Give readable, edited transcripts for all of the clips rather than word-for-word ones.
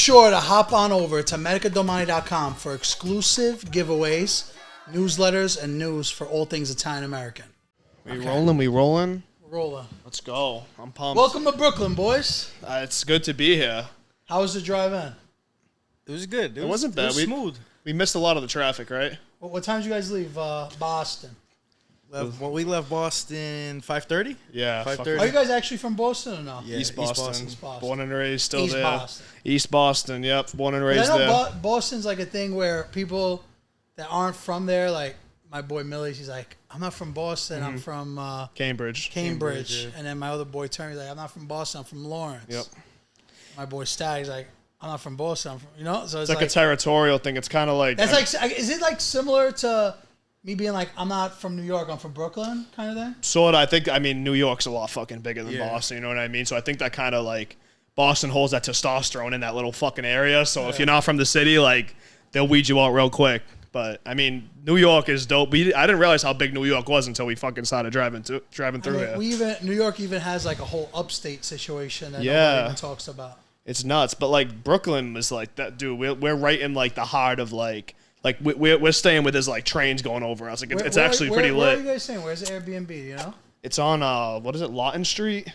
sure to hop on over to medicadomani.com for exclusive giveaways, newsletters, and news for all things Italian American. We rolling? Rolling. Let's go. I'm pumped. Welcome to Brooklyn, boys. It's good to be here. How was the drive in? It was good. It wasn't bad. It was smooth. We missed a lot of the traffic, right? What time did you guys leave Boston? We left Boston 5:30. Yeah. 5:30. Are you guys actually from Boston or no? Yeah, East Boston. East Boston. Born and raised, still East there. Boston. East Boston, yep. Born and raised I know there. Boston's like a thing where people that aren't from there, like my boy Millie, she's like, I'm not from Boston. I'm from Cambridge. Cambridge. Yeah. And then my other boy Terry's like, I'm not from Boston. I'm from Lawrence. Yep. My boy Stag's like, I'm not from Boston. I'm from, you know, so It's like a territorial thing. It's kind of like... That's like, is it like similar to me being like, I'm not from New York, I'm from Brooklyn kind of thing? Sort of. I mean, New York's a lot fucking bigger than Yeah. Boston, you know what I mean? So I think that kind of like... Boston holds that testosterone in that little fucking area. So if you're not from the city, like, they'll weed you out real quick. But, I mean, New York is dope. I didn't realize how big New York was until we fucking started driving through here. New York even has like a whole upstate situation that Yeah. nobody even talks about. It's nuts. But, like, Brooklyn was like that, dude. We're right in, like, the heart of, like we're staying with, there's, like, trains going over us. Like, it's actually pretty lit. Where are you guys staying? Where's the Airbnb, you know? It's on, what is it, Lawton Street?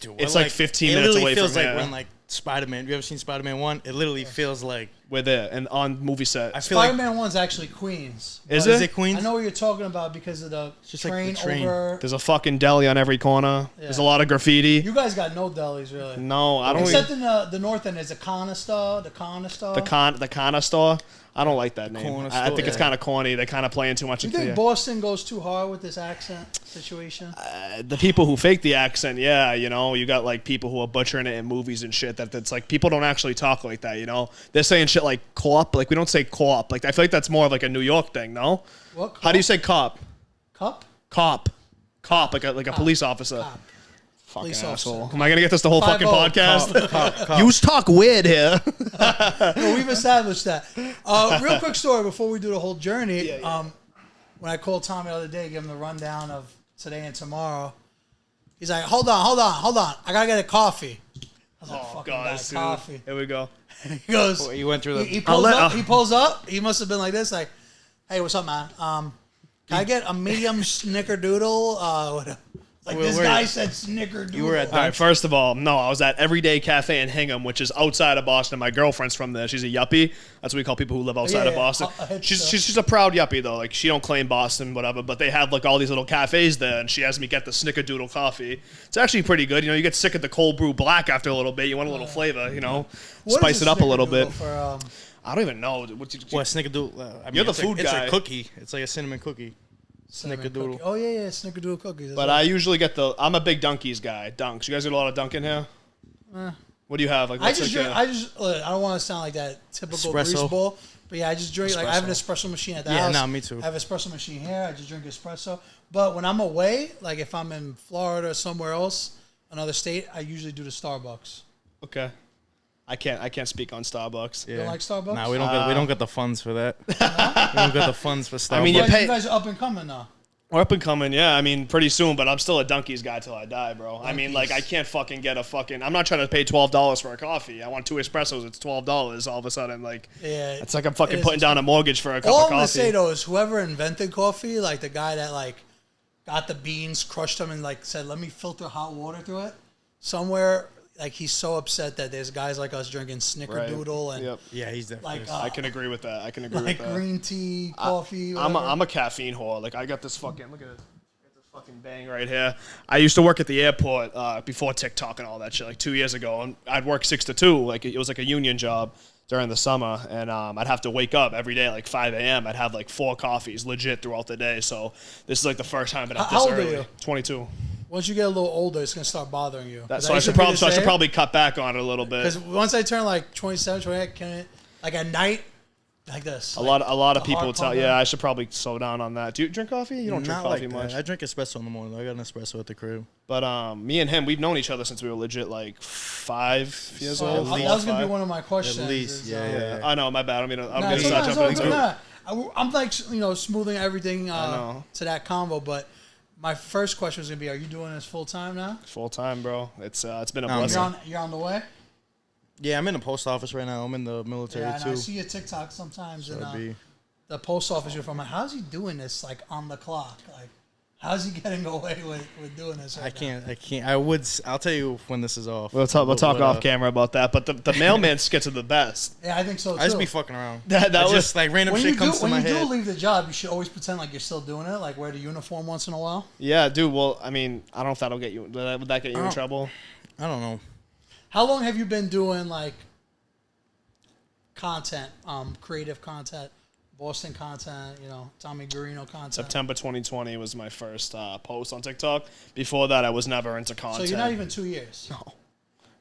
Dude, It's like 15 minutes away from It literally feels like here. when like Spider-Man. You ever seen Spider-Man 1? It literally feels like... We're there and on movie set. I feel like... Spider-Man 1's actually Queens. Is But it? Is it Queens? I know what you're talking about because of the just like train, the train. over. There's a fucking deli on every corner. Yeah. There's a lot of graffiti. You guys got no delis, really. No, I don't. Except in the north end, there's a Kana store, the Kana store. The Kana store. I don't like that name. Corner I think store, it's yeah. kind of corny. They're kind of playing too much You into think it. Boston goes too hard with this accent situation? The people who fake the accent, yeah, you know, you got like people who are butchering it in movies and shit. That's like people don't actually talk like that, you know. They're saying shit like co-op, like we don't say co-op. Like I feel like that's more of like a New York thing, no? What? How do you say cop? Cup? Cop, like a police officer. Cop. Fucking Police asshole. officer. Am I gonna get this the whole fucking 5-0. podcast? You talk weird here. No, we've established that. Real quick story before we do the whole journey. When I called Tommy the other day, give him the rundown of today and tomorrow, he's like, hold on. I gotta get a coffee. I was like, fucking God, guy, dude. coffee. Here we go. He goes, You went through the... he pulls up. He must have been like this, like, hey, what's up, man? Can I get a medium snickerdoodle? Like Where this were guy you? said snickerdoodle. You were at All right, first of all, no, I was at Everyday Cafe in Hingham, which is outside of Boston. My girlfriend's from there. She's a yuppie. That's what we call people who live outside of Boston. She's a proud yuppie, though. Like, she don't claim Boston, whatever, but they have, like, all these little cafes there, and she has me get the snickerdoodle coffee. It's actually pretty good. You know, you get sick of the cold brew black after a little bit. You want a little flavor, you know, spice it up a little bit. For, I don't even know. What, snickerdoodle? I mean, You're the it's food It's guy. a cookie. It's like a cinnamon cookie. Snickerdoodle. cookie. Oh, yeah, snickerdoodle cookies. But I usually get I'm a big Dunkies guy. Dunks. You guys get a lot of Dunk in here? What do you have? Like, I don't want to sound like that typical Espresso. grease ball, but yeah, I just drink, like, I have an Espresso. espresso machine at the Yeah, house. no, me too. I have an espresso machine here. I just drink espresso. But when I'm away, like if I'm in Florida or somewhere else, another state, I usually do the Starbucks. Okay. I can't speak on Starbucks. Yeah. You don't like Starbucks? Nah, we don't get the funds for that. We don't get the funds for Starbucks. I mean, You you pay- guys are up and coming now. We're up and coming, yeah. I mean, pretty soon, but I'm still a Dunkies guy till I die, bro. I mean, like, I can't fucking get I'm not trying to pay $12 for a coffee. I want 2 espressos. It's $12 all of a sudden. Like, Yeah, it's like I'm fucking it putting is down a mortgage for a cup All of I'm coffee. gonna say though is whoever invented coffee, like the guy that like got the beans, crushed them, and like said, "Let me filter hot water through it." Somewhere, like he's so upset that there's guys like us drinking Snickerdoodle and Yep. yeah, he's definitely. like I can agree with that. I can agree like with that. green tea, coffee. I'm a caffeine whore. Like, I got this fucking, look at it. Fucking bang right here. I used to work at the airport before TikTok and all that shit, like 2 years ago, and I'd work 6 to 2. Like, it was like a union job during the summer, and I'd have to wake up every day at like 5 a.m. I'd have like 4 coffees legit throughout the day. So this is like the first time I've been up How this old are early. you? 22. Once you get a little older, it's gonna start bothering you. So I should probably cut back on it a little bit. Because once I turn like 27, 28, like at night, like this. A lot of the people heart tell. pumping. Yeah, I should probably slow down on that. Do you drink coffee? You don't drink Not coffee like much. that. I drink espresso in the morning. I got an espresso at the crib. But me and him, we've known each other since we were legit like 5 years old. That was gonna be one of my questions. At least, is, yeah. I know, my bad. I'm Nah, gonna it's start okay, jumping it's into okay. it. I'm like, smoothing everything know. to that combo, but my first question was gonna be: are you doing this full time now? Full time, bro. It's been a No, blessing. You're on the way. Yeah, I'm in the post office right now. I'm in the military Yeah, and too. I see your TikTok sometimes, So and the post office you're from. Like, how's he doing this like on the clock? Like, how's he getting away with doing this? Right I can't. I'll tell you when this is off. We'll talk off camera about that. But the mailman skits are the best. Yeah, I think so too. I just be fucking around. That was just like random shit comes to my head. When you do leave the job, you should always pretend like you're still doing it. Like wear the uniform once in a while. Yeah, dude. Well, I mean, I don't know if that'll get you. Would that get you in trouble? I don't know. How long have you been doing like content, creative content, Boston content, Tommy Guarino content? September 2020 was my first post on TikTok. Before that, I was never into content. So you're not even 2 years.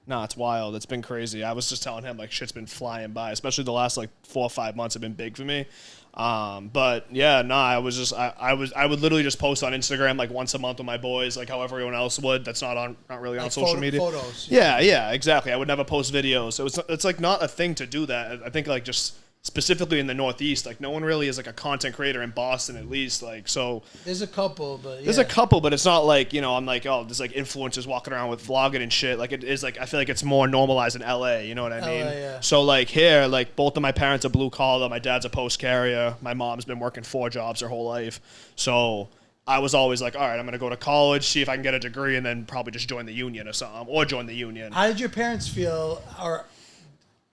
No, it's wild. It's been crazy. I was just telling him like shit's been flying by, especially the last like 4 or 5 months have been big for me. But yeah, I was just I would literally just post on Instagram like once a month with my boys, like how everyone else would. That's not really on social media. Photos. Yeah, exactly. I would never post videos. So it's like not a thing to do that. I think like just specifically in the Northeast, like no one really is like a content creator in Boston, at least. Like so, there's a couple, but yeah. There's a couple, but it's not like I'm like there's like influencers walking around with vlogging and shit. Like it is like I feel like it's more normalized in LA. You know what I mean? Yeah. So like here, like both of my parents are blue collar. My dad's a post carrier. My mom's been working 4 jobs her whole life. So I was always like, all right, I'm gonna go to college, see if I can get a degree, and then probably just join the union or something, or join the union. How did your parents feel, or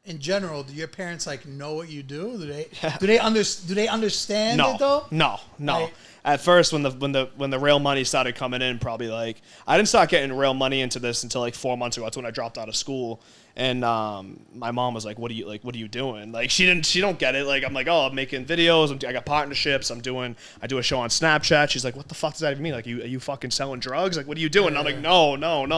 in general, do your parents like know what you do? Do they understand it though? No. Like, At first, when the real money started coming in, probably like I didn't start getting real money into this until like 4 months ago. That's when I dropped out of school, and my mom was like, "What are you doing?" Like she don't get it. Like I'm like, "Oh, I'm making videos. I got partnerships. I do a show on Snapchat." She's like, "What the fuck does that even mean? Like, are you fucking selling drugs? Like, what are you doing?" And I'm like, "No.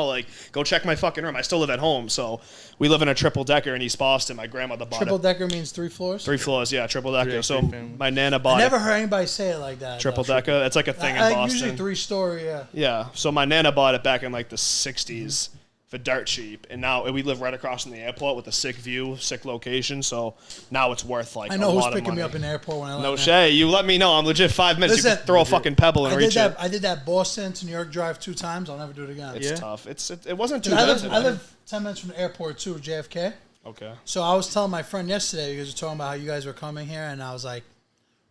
Like, go check my fucking room. I still live at home, so we live in a triple decker in East Boston. My grandmother bought triple decker means 3 floors. 3 floors, yeah, triple decker. Yeah, so my nana bought I never heard anybody say it like that. triple decker. It's like a thing in Boston. Usually 3-story, yeah. Yeah, so my nana bought it back in like the 60s for dirt cheap, and now we live right across from the airport with a sick view, sick location, so now it's worth like I know a who's lot of picking money. me up in the airport when I No land. shade, you let me know. I'm legit 5 minutes. Listen, you can throw a fucking pebble and reach it. I did that Boston to New York drive 2 times. I'll never do it again. It's tough. It wasn't too Dude, bad. I live 10 minutes from the airport too, JFK. Okay. So I was telling my friend yesterday, because we were talking about how you guys were coming here, and I was like,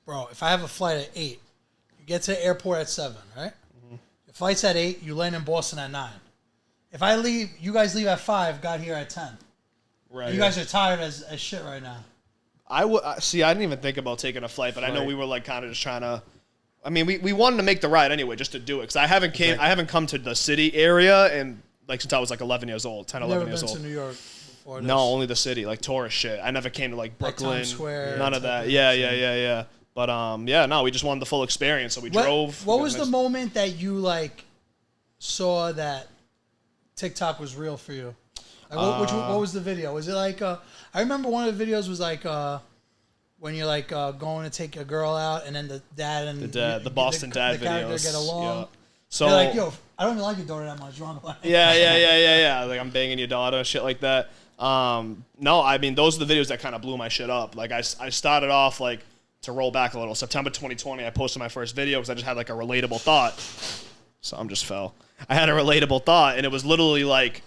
bro, if I have a flight at 8, you get to the airport at 7, right? Mm-hmm. The flight's at 8, you land in Boston at 9. If I leave, you guys leave at 5, got here at 10. Right. You guys are tired as shit right now. I didn't even think about taking a flight, but I know we were like kind of just trying to. I mean, we wanted to make the ride anyway, just to do it, because I haven't come to the city area and like since I was like 11 years old, 10, 11 years old. Never been to New York before this. No, only the city, like tourist shit. I never came to like Brooklyn, Times Square, none of that. Yeah. But we just wanted the full experience, so we drove. What was the moment that you like saw that TikTok was real for you? Like, what was the video? Was it like I remember one of the videos was like when you're like going to take a girl out, and then the dad and the Boston dad character videos get along. Yeah. So they're like, yo, I don't even like your daughter that much. Wrong way. Yeah. Like I'm banging your daughter, shit like that. No, I mean those are the videos that kind of blew my shit up. Like I started off like to roll back a little. September 2020, I posted my first video because I just had like a relatable thought. Some just fell. I had a relatable thought, and it was literally like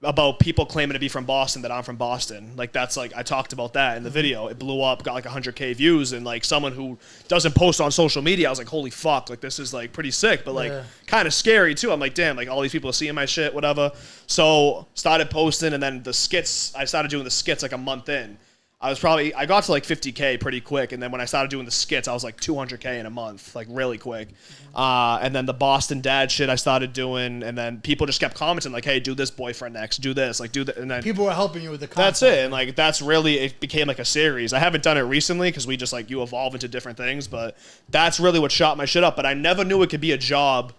about people claiming to be from Boston that I'm from Boston. Like that's like I talked about that in the video. It blew up, got like 100K views, and like someone who doesn't post on social media, I was like, holy fuck, like this is like pretty sick, but like kind of scary too. I'm like, damn, like all these people are seeing my shit, whatever. So started posting, and then the skits, I started doing the skits like a month in. I got to like 50K pretty quick, and then when I started doing the skits, I was like 200K in a month, like really quick. And then the Boston dad shit I started doing, and then people just kept commenting like, "Hey, do this boyfriend next, do this, like do that." And then people were helping you with the content. That's it, and like that's really it became like a series. I haven't done it recently because we just like you evolve into different things, but that's really what shot my shit up. But I never knew it could be a job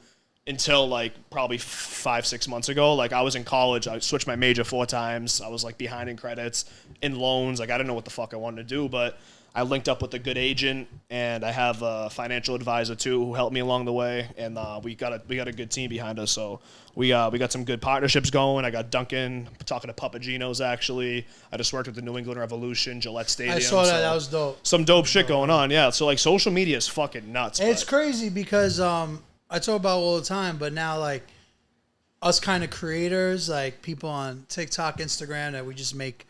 until like probably 5-6 months ago. Like I was in college, I switched my major 4 times. I was like behind in credits, in loans. Like I didn't know what the fuck I wanted to do, but I linked up with a good agent, and I have a financial advisor too who helped me along the way. And we got a good team behind us, so we got some good partnerships going. I got Duncan talking to Papagino's actually. I just worked with the New England Revolution, Gillette Stadium. I saw that. That was dope. Some dope shit going on, yeah. So like social media is fucking nuts. It's crazy because I talk about it all the time, but now like us kind of creators, like people on TikTok, Instagram, that we just make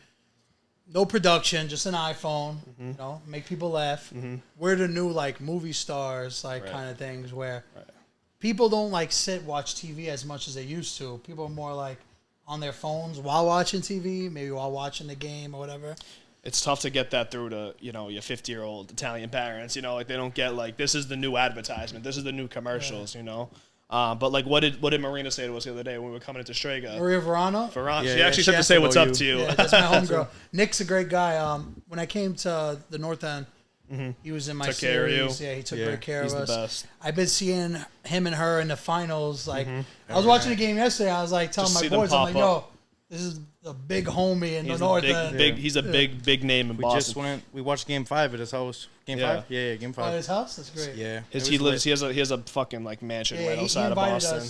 no production, just an iPhone, you know, make people laugh. We're the new like movie stars, like kind of things where people don't like watch TV as much as they used to. People are more like on their phones while watching TV, maybe while watching the game or whatever. It's tough to get that through to, you know, your 50-year-old Italian parents, you know, like they don't get like, this is the new advertisement, this is the new commercials, you know. But like, what did Marina say to us the other day when we were coming into Strega? Maria Verano? She actually said to say what's up to you. Yeah, that's my homegirl. Nick's a great guy. When I came to the North End, he was in my series. Yeah, he took great care of us. He's the best. I've been seeing him and her in the finals. Like, I was watching the game yesterday. I was like telling my boys, I'm like, yo, this is a big homie in the North End. He's a big name in Boston. We watched Game 5 at his house. Game 5? Yeah, Game 5. At his house? That's great. Yeah. He has a fucking like mansion right outside of Boston.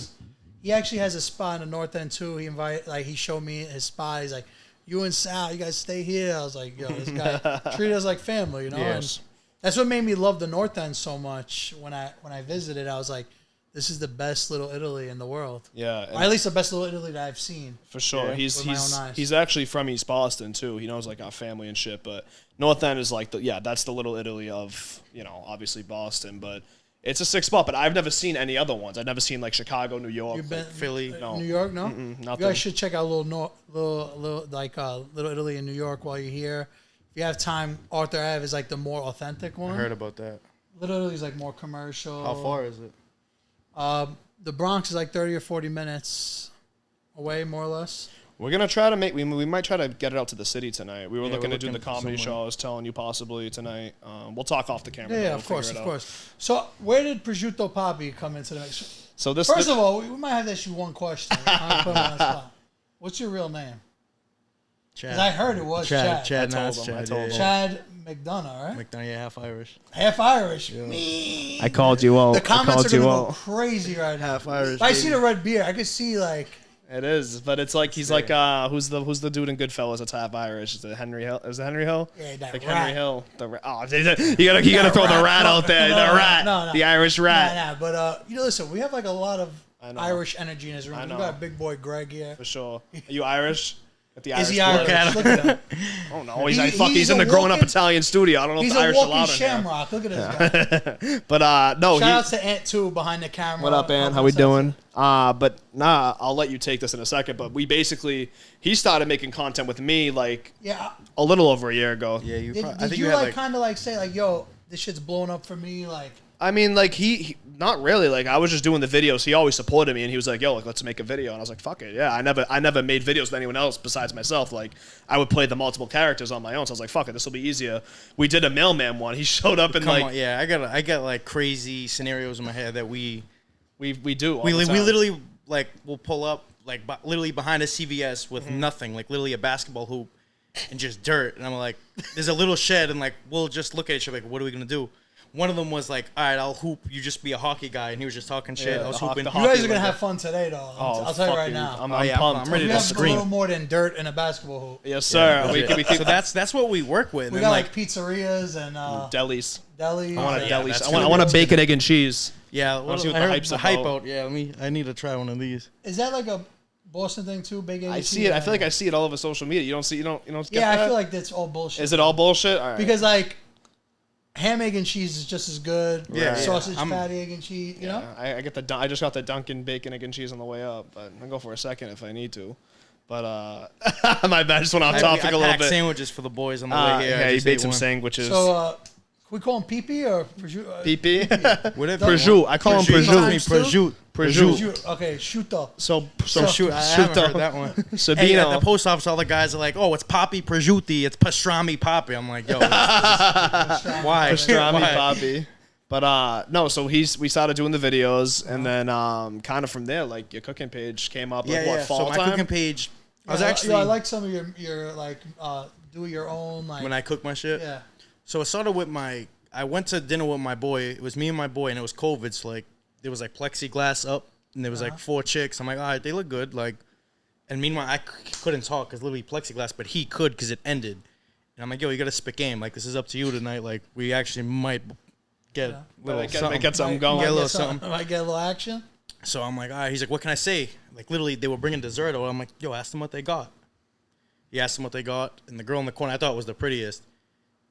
He actually has a spot in the North End too. He showed me his spot. He's like, you and Sal, you guys stay here. I was like, yo, this guy treated us like family, you know? Yes. And that's what made me love the North End so much. When I visited, I was like, this is the best little Italy in the world. Yeah. Or at least the best little Italy that I've seen. For sure. Yeah, he's actually from East Boston too. He knows like our family and shit, but North End is like that's the little Italy of, you know, obviously Boston, but it's a sick spot, but I've never seen any other ones. I've never seen like Chicago, New York, You've been, Philly. No. New York, no? Nothing. You guys should check out Little Italy in New York while you're here. If you have time, Arthur Ave is like the more authentic one. I heard about that. Little Italy's like more commercial. How far is it? The Bronx is like 30 or 40 minutes away, more or less. We're gonna try to we might try to get it out to the city tonight. We were looking to do the comedy show. I was telling you possibly tonight. We'll talk off the camera. Yeah, of course. So where did Prosciutto Papi come into the mix? So first of all, we might have to ask you one question. I'm put him on the spot. What's your real name? Chad. 'Cause I heard it was Chad. Chad. I told him. Chad McDonough, right? McDonough, yeah, half Irish. Half Irish. Yeah. Me. I called you out. The comments are gonna go crazy right now. Half Irish. If I see the red beard, I could see like. It is, but it's like he's like who's the dude in Goodfellas that's half Irish? Is it Henry Hill? Is it Henry Hill? Yeah, that like rat. Henry Hill. You gotta throw the rat out there. The rat. No. The Irish rat. Nah. But listen, we have like a lot of Irish energy in this room. We got big boy Greg here. For sure. Are you Irish? Is he Irish? Look at him. Oh no, he's in the grown up Italian studio. I don't know if the Irish are allowed in He's a walking shamrock. Look at this guy. But no. Shout out to Ant 2 behind the camera. What up, Ant? How we doing? But I'll let you take this in a second. But he started making content with me like a little over a year ago. Yeah, did you like kind of like say like, yo, this shit's blowing up for me, like. I mean, like he not really. Like I was just doing the videos. He always supported me, and he was like, "Yo, like let's make a video." And I was like, "Fuck it, yeah." I never made videos with anyone else besides myself. Like I would play the multiple characters on my own. So I was like, "Fuck it, this will be easier." We did a mailman one. He showed up and I got like crazy scenarios in my head that we do. We literally like we'll pull up like literally behind a CVS with nothing, like literally a basketball hoop and just dirt. And I'm like, there's a little shed, and like we'll just look at each other like, what are we gonna do? One of them was like, all right, I'll hoop. You just be a hockey guy. And he was just talking shit. I was hooping. You guys are going to have fun today, though. I'll tell you right now. I'm pumped. I'm ready to scream. A little more than dirt in a basketball hoop. Yes, sir. So that's what we work with. We got like pizzerias and delis. Delis. I want a delis. I want a bacon, egg, and cheese. Yeah. I see what the hype out. Yeah, I need to try one of these. Is that like a Boston thing too? Bacon, egg, and cheese? I see it. I feel like I see it all over social media. You don't get that? I feel like that's all bullshit. Is it all bullshit? All right. Because like. Ham, egg, and cheese is just as good. Yeah, sausage, patty, egg, and cheese. You know. I just got the Dunkin' bacon, egg, and cheese on the way up, but I'll go for a second if I need to. But my bad. I just went off topic a little bit. Sandwiches for the boys on the way here. Yeah, he made some sandwiches. So, can we call him Pee-Pee or Prosciutto? Pee-Pee? Prosciutto. I call him Prosciutto. Prosciutto. Okay, Prosciutto. So shoot. I haven't heard that one. Sabino. Hey, at the post office, all the guys are like, "Oh, it's Papi Prosciutti. It's Pastrami Papi." I'm like, "Yo, why Pastrami Papi?" But no, so we started doing the videos, and then kind of from there, like your cooking page came up. Like, fall so my time? cooking page. I was I like some of your like do your own like when I cook my shit. Yeah. So it started with I went to dinner with my boy. It was me and my boy, and it was COVID. So like there was like plexiglass up, and there was like 4 chicks. I'm like, all right, they look good. Like, and meanwhile, I couldn't talk because literally plexiglass, but he could because it ended. And I'm like, yo, you got to spit game. Like, this is up to you tonight. Like, we actually might get a little something. Get something going. Get a little something. Might get a little action. So I'm like, all right. He's like, what can I say? like literally they were bringing dessert over. I'm like, yo, ask them what they got. He asked them what they got, and the girl in the corner I thought was the prettiest,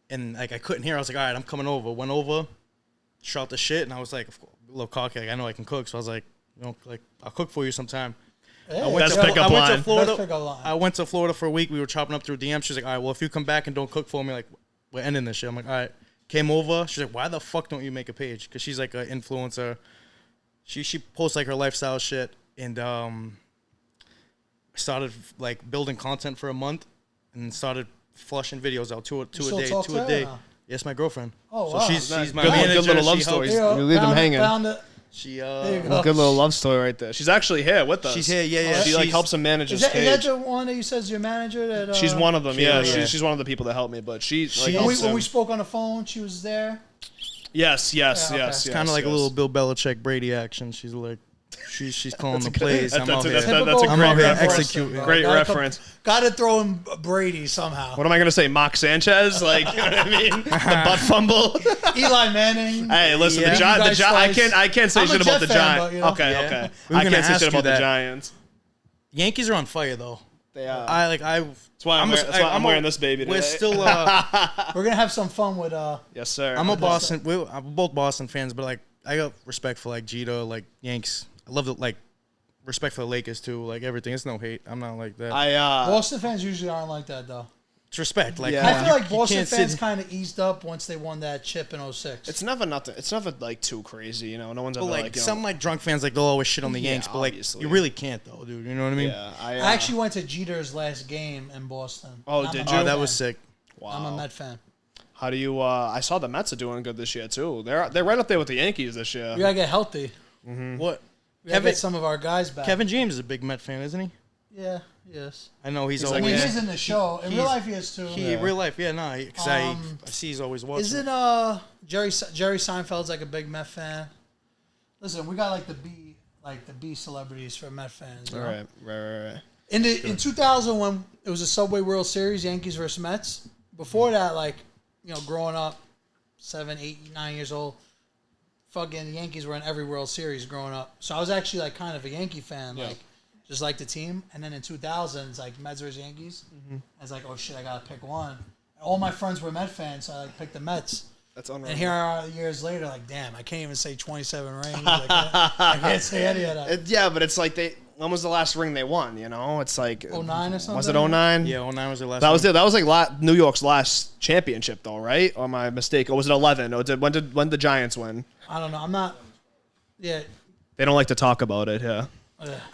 and like I couldn't hear. I was like, all right, I'm coming over. Went over, shot the shit, and I was like, a little cocky. Like, I know I can cook, so I was like, like I'll cook for you sometime. Hey, I went to Florida. I went to Florida for a week. We were chopping up through DMs. She's like, all right, well, if you come back and don't cook for me, like, we're ending this shit. I'm like, all right. Came over. She's like, why the fuck don't you make a page? Because she's like an influencer. She posts like her lifestyle shit, and started like building content for a month, and started flushing videos out two a day. Yes, my girlfriend. Oh, wow. So she's my good, manager. good little love stories. You leave them hanging. She good little love story right there. She's actually here with us. She's here, yeah. She like helps him manage his page. Is that the one that you said is your manager? That she's one of them. Yeah. She's one of the people that helped me. But when we spoke on the phone, she was there. Yes. It's kind of like a little Bill Belichick Brady action. She's like, she's calling the plays. That's I'm a out here executing. Great reference. Got to throw in Brady somehow. What am I gonna say? Mark Sanchez? Like, you know what I mean? The butt fumble. Eli Manning. Hey, listen, the Giants. I can't say shit about the Giants. Okay. I can't say shit about the Giants. Yankees are on fire though. They are. That's why I'm wearing this baby today. We're still. We're gonna have some fun with. Yes, sir. I'm both Boston fans, but like I got respect for like Jeter, like Yanks. I love the respect for the Lakers too. Like everything. It's no hate. I'm not like that. Boston fans usually aren't like that though. It's respect. Like I feel like Boston fans kind of eased up once they won that chip in 06. It's never nothing. It's never like too crazy, you know. No one's ever like some like drunk fans like they'll always shit on the Yanks, but like you really can't though, dude. You know what I mean? Yeah. I actually went to Jeter's last game in Boston. Oh, did you? Oh, that was sick. Wow. I'm a Met fan. How do you? I saw the Mets are doing good this year too. They're right up there with the Yankees this year. We gotta get healthy. Mm-hmm. What? We gotta get some of our guys back. Kevin James is a big Met fan, isn't he? Yeah. Yes. I know he's always. He's in the show. In real life, he is too. In real life, yeah, no. Because I see he's always watching. Isn't Jerry Seinfeld's like a big Met fan? Listen, we got like the B celebrities for Met fans. You know? Right. In 2000, when it was a Subway World Series, Yankees versus Mets. Before that, like, you know, growing up, 7, 8, 9 years old, fucking the Yankees were in every World Series growing up. So I was actually like kind of a Yankee fan, like just like the team. And then in 2000s, like Mets versus Yankees, I was like, oh shit, I gotta pick one. And all my friends were Met fans, so I like picked the Mets. That's unreal. And here are years later, like, damn, I can't even say 27 rings. I can't say any of that. Yeah, but it's like when was the last ring they won? You know, it's like 09 or something. Was it 09? Yeah, 09 was their last. That was like New York's last championship, though, right? Or am I mistaken? Or was it 11? Or when did the Giants win? I don't know. I'm not. Yeah. They don't like to talk about it. Yeah.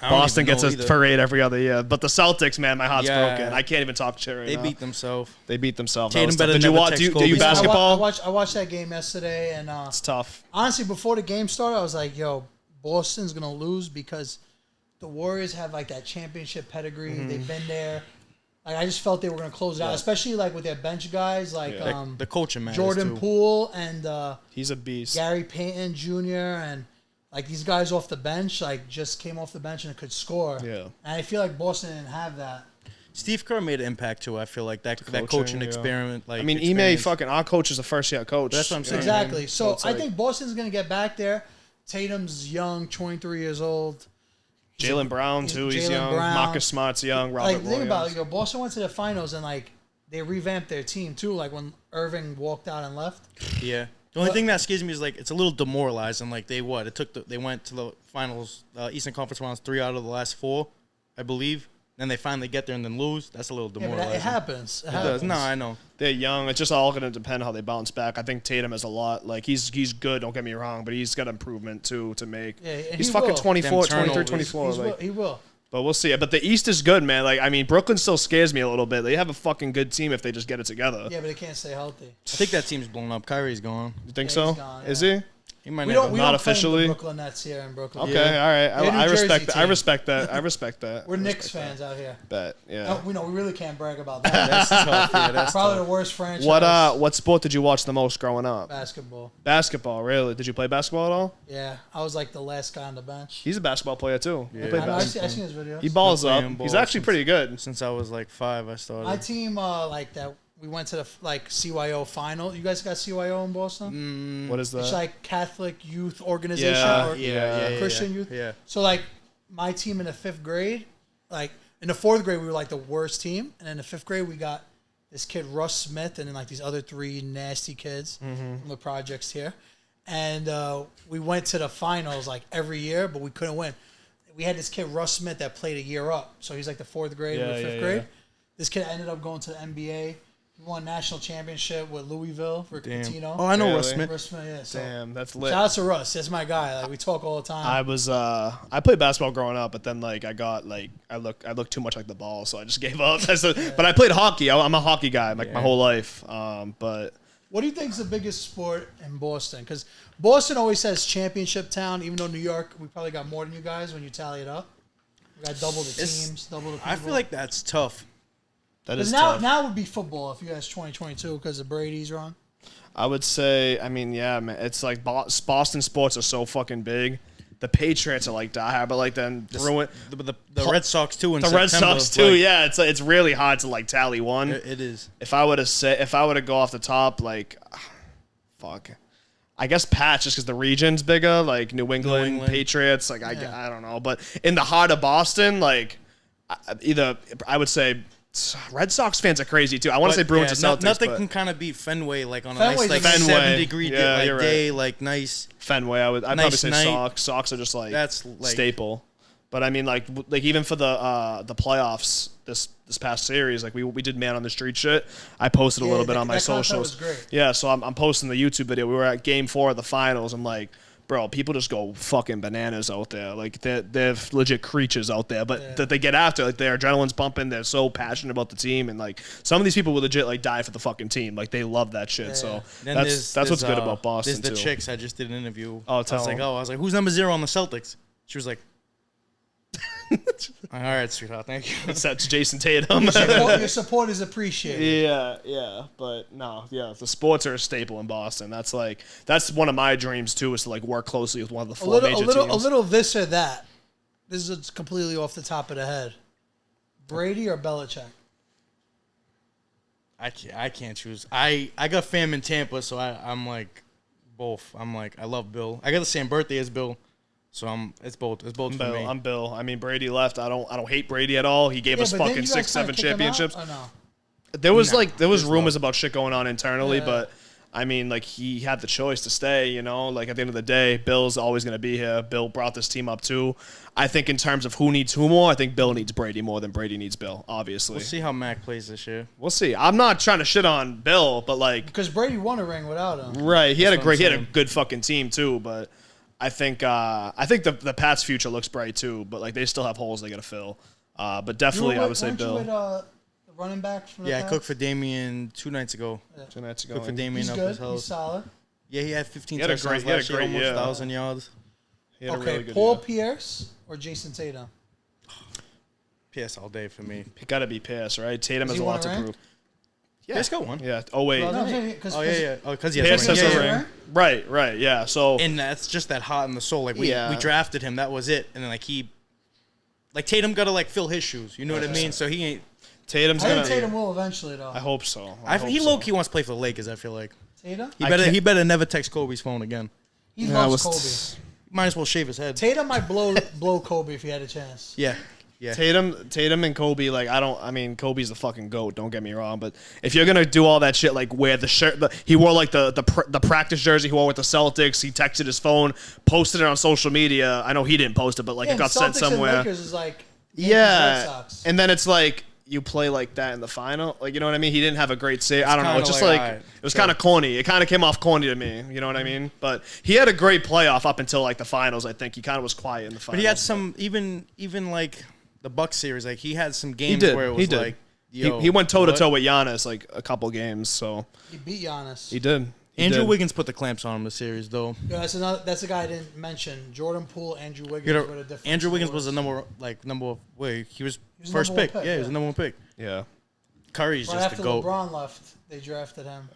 Boston gets a parade every other year, but the Celtics, man, my heart's broken. I can't even talk shit right now. They beat themselves. Tatum better than ever. Do you basketball? I watched that game yesterday, and it's tough. Honestly, before the game started, I was like, "Yo, Boston's gonna lose because the Warriors have like that championship pedigree. Mm-hmm. They've been there. Like I just felt they were gonna close it out, especially like with their bench guys, like the coaching man, Jordan Poole and he's a beast. Gary Payton Jr. and like these guys off the bench, like just came off the bench and could score. Yeah, and I feel like Boston didn't have that. Steve Kerr made an impact too. I feel like that coaching experiment. Like I mean, Ime fucking our coach is a first year coach. That's what I'm saying. Exactly. So I think Boston's gonna get back there. Tatum's young, 23 years old. Jaylen Brown too. He's young. Marcus Smart's young. Robert Williams. Think about it. Boston went to the finals and like they revamped their team too. Like when Irving walked out and left. Yeah. The only thing that scares me is like it's a little demoralizing. Like they went to the finals, Eastern Conference Finals 3 out of the last 4, I believe. Then they finally get there and then lose. That's a little demoralizing. Yeah, it happens. It does. No, I know. They're young. It's just all going to depend how they bounce back. I think Tatum has a lot. Like he's good. Don't get me wrong, but he's got improvement too to make. Yeah, he's fucking 24, 23, 24. He will. But we'll see. But the East is good, man. Like I mean, Brooklyn still scares me a little bit. They have a fucking good team if they just get it together. Yeah, but they can't stay healthy. I think that team's blown up. Kyrie's gone. You think so? He's gone, Is he? He might we not officially. Brooklyn Nets here in Brooklyn. Okay, all right. I respect that. I respect that. We're Knicks fans out here. Bet, yeah. We really can't brag about that. That's tough. Yeah, that's probably tough. The worst franchise. What sport did you watch the most growing up? Basketball. Basketball, really? Did you play basketball at all? Yeah, I was like the last guy on the bench. He's a basketball player too. Yeah. I've seen his videos. He balls up. He's actually pretty good. Since I was like 5, I started. My team, like that. We went to the CYO final. You guys got CYO in Boston? What is that? It's like Catholic Youth Organization or Christian Youth. Yeah. So like my team in the 5th grade, like in the 4th grade, we were like the worst team. And in the 5th grade, we got this kid, Russ Smith, and then like these other 3 nasty kids from the projects here. And we went to the finals like every year, but we couldn't win. We had this kid, Russ Smith, that played a year up. So he's like the 4th grade or the 5th grade. Yeah. This kid ended up going to the NBA. He won national championship with Louisville, Rick Pitino. Oh, I know Russ Smith. Russ Smith, yeah. So damn, that's lit. shout out to Russ. That's my guy. Like we talk all the time. I played basketball growing up, but then like I look too much like the ball, so I just gave up. But I played hockey. I'm a hockey guy like my whole life. But what do you think is the biggest sport in Boston? Because Boston always says championship town, even though New York, we probably got more than you guys when you tally it up. We got double the teams, double the people. I feel like that's tough. That is now, tough. Now it would be football if you guys 2022 because of Brady's wrong. I would say, I mean, yeah, man, it's like Boston sports are so fucking big. The Patriots are like die, but like then the Red Sox too. The Red Sox too, like, yeah. It's really hard to like tally one. It is. If I were to go off the top, like, fuck, I guess Pats just because the region's bigger, like New England. Patriots, like I don't know, but in the heart of Boston, like I would say. Red Sox fans are crazy too. I want to say Bruins and Celtics. Nothing can kind of beat Fenway like on a nice like 7-degree day, like nice. Fenway, I'd probably say Sox. Sox are just like that's like, staple. But I mean, like even for the playoffs this past series, like we did man on the street shit. I posted a little bit on my socials. Was great. Yeah, so I'm posting the YouTube video. We were at Game 4 of the finals. I'm like, bro, people just go fucking bananas out there. Like they're legit creatures out there, but that they get after. Like their adrenaline's pumping. They're so passionate about the team, and like some of these people will legit like die for the fucking team. Like they love that shit. Yeah. So that's what's good about Boston. There's the chicks. I just did an interview. Oh, I was like, who's number 0 on the Celtics? She was like, all right, sweetheart, thank you. That's Jason Tatum. Your support is appreciated. Yeah, but no, yeah, the sports are a staple in Boston. That's one of my dreams too, is to like work closely with one of the four major teams. A little this or that. This is completely off the top of the head. Brady or Belichick? I can't choose. I got fam in Tampa, so I'm like both. I'm like I love Bill. I got the same birthday as Bill. So it's both for me. I'm Bill. I mean, Brady left. I don't hate Brady at all. He gave us fucking 6-7 championships. No? There was rumors about shit going on internally, but I mean, like he had the choice to stay. You know, like at the end of the day, Bill's always gonna be here. Bill brought this team up too. I think in terms of who needs who more, I think Bill needs Brady more than Brady needs Bill. Obviously, we'll see how Mac plays this year. We'll see. I'm not trying to shit on Bill, but like because Brady won a ring without him. Right. He had a good fucking team too, but. I think the Pats' future looks bright too, but like they still have holes they got to fill. But definitely, I would say Bill. You the running back from the Pats? I cooked for Damien 2 nights ago. Yeah. 2 nights ago. Cooked for Damien up his house. He's solid. Yeah, he had 15 touchdowns last year, almost 1,000 yards. Okay, Paul Pierce or Jason Tatum? Pierce all day for me. It got to be Pierce, right? Tatum has a lot to prove. Yeah, Pierce got one. Yeah. Oh wait. Because he has a ring. Right. Yeah. So. And that's just that hot in the soul. Like we drafted him. That was it. And then like Tatum got to like fill his shoes. You know what I mean? So he ain't. Tatum will eventually though. I hope so. He low-key wants to play for the Lakers. I feel like. Tatum. He better never text Kobe's phone again. He loves Kobe. Might as well shave his head. Tatum might blow Kobe if he had a chance. Yeah. Yeah. Tatum and Kobe, like I mean, Kobe's the fucking GOAT, don't get me wrong, but if you're gonna do all that shit, like wear the shirt, he wore like the practice jersey he wore with the Celtics, he texted his phone, posted it on social media. I know he didn't post it, but like it got sent somewhere. And Lakers is like Red Sox. And then it's like you play like that in the final, like you know what I mean? He didn't have a great save. I don't know. It's just like it was kind of corny. It kind of came off corny to me. You know what I mean? But he had a great playoff up until like the finals. I think he kind of was quiet in the finals. But he had some even like. The Bucks series, like he had some games where it was like, he went toe to toe with Giannis like a couple games, so he beat Giannis. He did. Andrew Wiggins put the clamps on him this series, though. Yeah, that's a guy I didn't mention. Jordan Poole, Andrew Wiggins. With a different Andrew Wiggins was the number. He was first pick. Yeah, he was the number 1 pick. Yeah. Curry's just the GOAT. After LeBron left, they drafted him,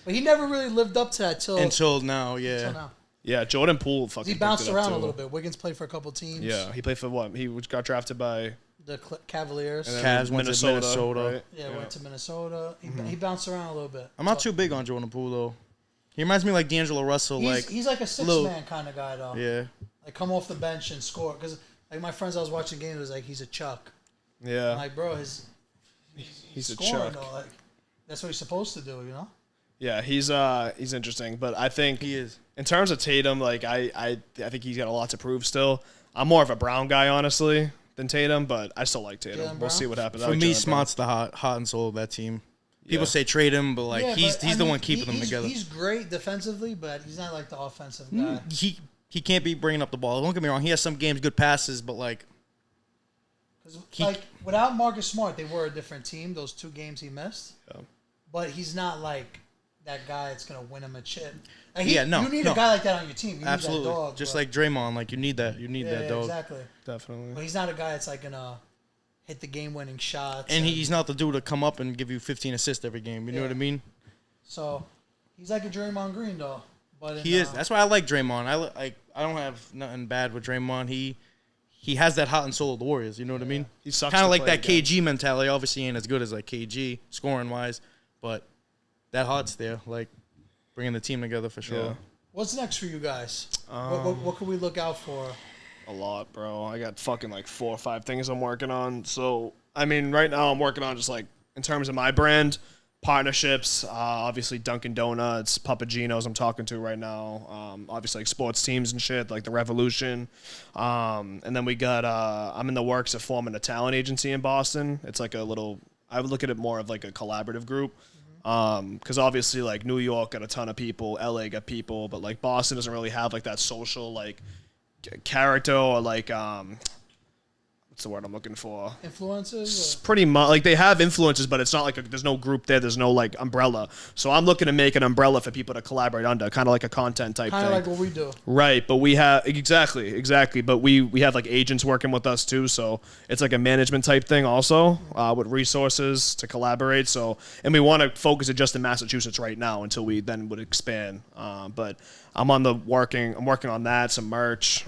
but he never really lived up to that until now. Yeah. Until now. Yeah, Jordan Poole fucking. He bounced around a little bit. Wiggins played for a couple teams. Yeah, he played for what? He got drafted by the Cavaliers. Cavs went to Minnesota. Right? Yeah, went to Minnesota. He bounced around a little bit. I'm not too big on Jordan Poole though. He reminds me like D'Angelo Russell. He's like a 6-man kind of guy though. Yeah. Like come off the bench and score because Like my friends I was watching games was like, he's a Chuck. Yeah. I'm like, bro, he's a scoring, Chuck. though. Like, that's what he's supposed to do, you know? Yeah, he's interesting, but I think He is. In terms of Tatum, like I think he's got a lot to prove still. I'm more of a Brown guy, honestly, than Tatum, but I still like Tatum. We'll see what happens. For me, Smart's the heart and soul of that team. People say trade him, but like he's the one keeping them together. He's great defensively, but he's not like the offensive guy. He can't be bringing up the ball. Don't get me wrong. He has some games good passes, but like without Marcus Smart, they were a different team. Those 2 games he missed, but he's not like that guy that's gonna win him a chip. Like you need a guy like that on your team. You absolutely, need that dog, just like Draymond. Like you need that. You need that dog. Exactly. Definitely. But he's not a guy that's like gonna hit the game-winning shots. And he's not the dude to come up and give you 15 assists every game. You know what I mean? So he's like a Draymond Green, though. But he is. That's why I like Draymond. I don't have nothing bad with Draymond. He has that heart and soul of the Warriors. You know what I mean? He sucks. Kind of like that KG mentality. Obviously, he ain't as good as like KG scoring wise, but that heart's there. Like bringing the team together for sure. Yeah. What's next for you guys? What can we look out for? A lot, bro. I got fucking like 4 or 5 things I'm working on. So, I mean, right now I'm working on just like, in terms of my brand, partnerships, obviously Dunkin' Donuts, Papagino's I'm talking to right now. Obviously like sports teams and shit, like the Revolution. And then we got, I'm in the works of forming a talent agency in Boston. It's like a little, I would look at it more of like a collaborative group. Because obviously like New York got a ton of people, LA got people, but like Boston doesn't really have like that social like character or like what's the word I'm looking for? Influences? Pretty much. Like they have influences, but it's not like there's no group there. There's no like umbrella. So I'm looking to make an umbrella for people to collaborate under, kind of like a content type thing. Kind of like what we do. Right, but we have exactly. But we have like agents working with us too. So it's like a management type thing also with resources to collaborate. So and we want to focus it just in Massachusetts right now until we then would expand. But I'm working on that, some merch.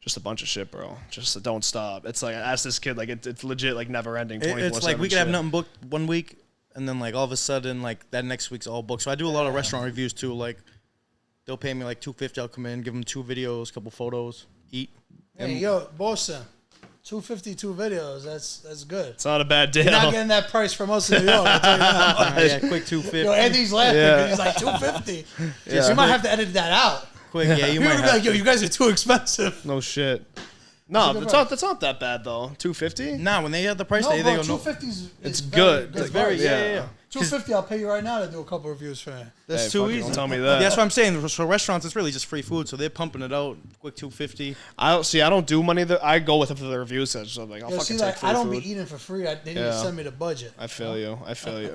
Just a bunch of shit, bro. Just don't stop. It's like I asked this kid, like it's legit, like never ending. 24/7 It's like we could have nothing booked one week, and then like all of a sudden, like that next week's all booked. So I do a lot of restaurant reviews too. Like they'll pay me like $250. I'll come in, give them 2 videos, couple photos, eat. Hey, yo, Boston, 252 videos. That's good. It's not a bad deal. You're not getting that price from us in New York. I'll tell you that. Yeah, quick 250. Yo, Andy's laughing because he's like 250. So you might have to edit that out. Quick, yeah, you You're might gonna be have like, yo, you guys are too expensive. No shit. No, that's not that bad though. 250. Nah, when they had the price, No, they bro, go no. 250 is It's good. It's very yeah. 250. I'll pay you right now to do a couple reviews for you. That's Hey, too fucking easy. don't tell me that. Yeah, that's what I'm saying. For restaurants, it's really just free food, so they're pumping it out. Quick 250. I don't do money. I go with it for the reviews. So I'm like, I'll Yo, fucking see, take like free I don't food. be eating for free. They need to send me the budget. I feel you.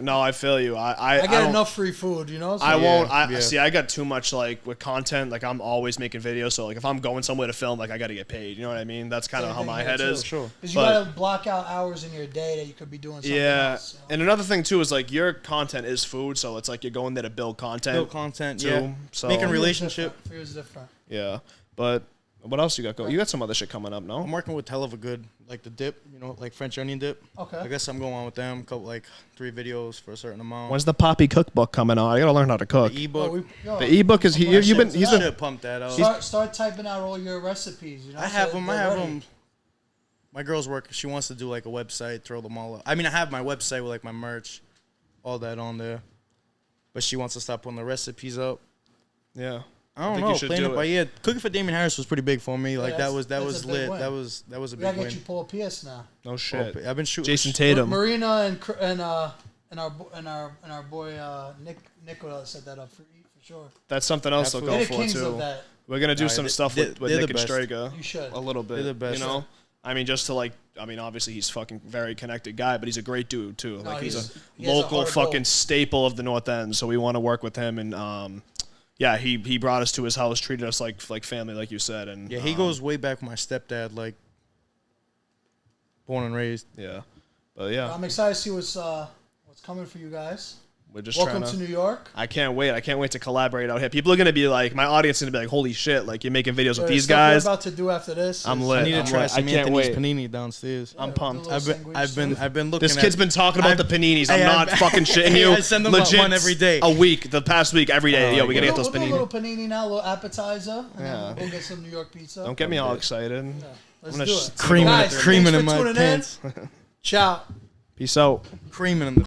No, I feel you. I get enough free food, you know. So I won't. Yeah. See. I got too much like with content. Like I'm always making videos. So like if I'm going somewhere to film, like I got to get paid. You know what I mean? That's kind of how my head is. Sure. Because you gotta block out hours in your day that you could be doing something else. You know? And another thing too is like your content is food, so it's like you're going there to build content. Too. Yeah. So Making relationship. Food's different. Yeah. But what else you got going? You got some other shit coming up, no? I'm working with hell of a good, like the dip, you know, like French onion dip. Okay. I guess I'm going on with them. Couple like 3 videos for a certain amount. When's the Papi cookbook coming out? I gotta learn how to cook. The ebook. The ebook is here. He's should pump that out. Start typing out all your recipes. You know, I have them. My girl's work. She wants to do like a website, throw them all up. I mean, I have my website with like my merch, all that on there. But she wants to start putting the recipes up. Yeah. I don't know. Playing it by ear. Cooking for Damien Harris was pretty big for me. Like that was lit. That was a we big gotta win. get you Paul Pierce now. No shit. I've been shooting. Jason Tatum. Marina and our boy Nicola set that up for sure. That's something else to go for too. We're gonna do some stuff with Nick and Strega. You should. A little bit. They're the best. You know. I mean, just to like, I mean, obviously he's fucking very connected guy, but he's a great dude too. Like he has local fucking staple of the North End, so we want to work with him. And yeah, he brought us to his house, treated us like family, like you said. And yeah, he goes way back with my stepdad, like born and raised. Yeah, but yeah, I'm excited to see what's coming for you guys. We're just welcome to New York. I can't wait. I can't wait to collaborate out here. People are gonna be like, my audience is gonna be like, holy shit! Like you're making videos with these guys. What we're about to do after this. I'm lit. I need to try some Anthony's panini downstairs. I'm pumped. I've been looking. This kid's been talking about the paninis. I'm not fucking shitting you. I send them legit one every day. A week. The past week, every day. Yo, we gotta get those we'll do panini. a little panini now, a little appetizer. And then we'll get some New York pizza. Don't get me all excited. Yeah. Let's do it. Creaming in my Thanks for tuning pants. Ciao. Peace out. Creaming in the